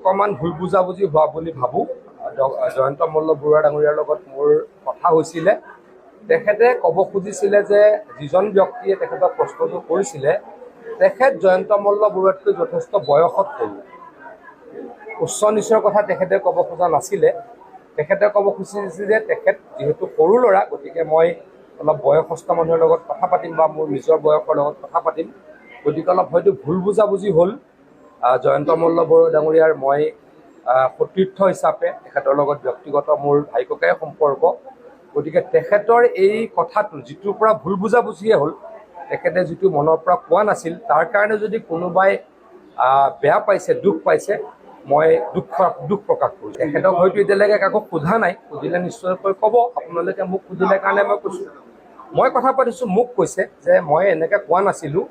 অকণমান ভুল বুজাবুজি হোৱা বুলি ভাবোঁ। জয়ন্ত মল্ল বৰুৱা ডাঙৰীয়াৰ লগত মোৰ কথা হৈছিলে। তেখেতে ক'ব খুজিছিলে যে যিজন ব্যক্তিয়ে তেখেতক প্ৰশ্নটো কৰিছিলে তেখেত জয়ন্ত মল্ল বৰুৱাতকৈ যথেষ্ট বয়সত সৰু। উচ্চ নিচৰ কথা তেখেতে ক'ব খোজা নাছিলে। তেখেতে ক'ব খুজিছিল যে তেখেত যিহেতু সৰু ল'ৰা, গতিকে মই অলপ বয়সস্থ মানুহৰ লগত কথা পাতিম বা মোৰ নিজৰ বয়সৰ লগত কথা পাতিম। গতিকে অলপ হয়তো ভুল বুজাবুজি হ'ল। জয়ন্ত মল্ল বৰুৱা ডাঙৰীয়াৰ মই সতীৰ্থ হিচাপে তেখেতৰ লগত ব্যক্তিগত মোৰ ভাই ককাই সম্পৰ্ক। গতিকে তেখেতৰ এই কথাটো যিটোৰ পৰা ভুল বুজাবুজিয়ে হ'ল, তেখেতে যিটো মনৰ পৰা কোৱা নাছিল, তাৰ কাৰণে যদি কোনোবাই বেয়া পাইছে, দুখ পাইছে, মই দুখ প্ৰকাশ কৰিছোঁ। তেখেতক হয়তো এতিয়ালৈকে কাকো সোধা নাই, সুধিলে নিশ্চয়কৈ ক'ব। আপোনালোকে মোক সুধিলে কাৰণে মই কৈছোঁ। মই কথা পাতিছোঁ, মোক কৈছে যে মই এনেকৈ কোৱা নাছিলোঁ,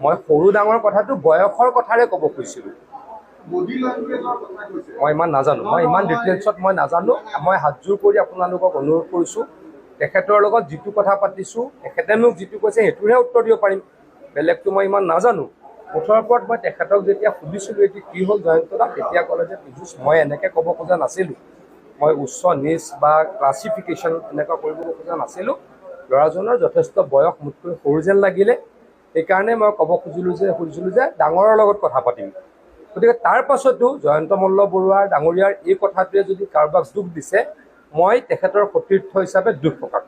মই সৰু ডাঙৰ কথাটো বয়সৰ কথাৰে ক'ব খুজিছিলোঁ। মই ইমান নাজানো, মই ইমান ডিটেইলছত মই নাজানো। মই হাতযোৰ কৰি আপোনালোকক অনুৰোধ কৰিছোঁ, তেখেতৰ লগত যিটো কথা পাতিছোঁ, তেখেতে মোক যিটো কৈছে সেইটোহে উত্তৰ দিব পাৰিম, বেলেগটো মই ইমান নাজানো। মুঠৰ ওপৰত মই তেখেতক যেতিয়া সুধিছিলোঁ এতিয়া কি হ'ল জয়ন্তদা, তেতিয়া ক'লে যে পীযুষ মই এনেকৈ ক'ব খোজা নাছিলোঁ, মই উচ্চ নিচ বা ক্লাছিফিকেশ্যন এনেকুৱা কৰিব খোজা নাছিলোঁ। ল'ৰাজনৰ যথেষ্ট বয়স মোতকৈ সৰু যেন লাগিলে, সেইকাৰণে মই ক'ব খুজিছিলোঁ যে ডাঙৰৰ লগত কথা পাতিম। গতিকে তাৰ পাছতো জয়ন্ত মল্ল বৰুৱা ডাঙৰীয়াৰ এই কথাটোৱে যদি কাৰোবাক দুখ দিছে, মই তেখেতৰ সতীৰ্থ হিচাপে দুখ প্ৰকাশ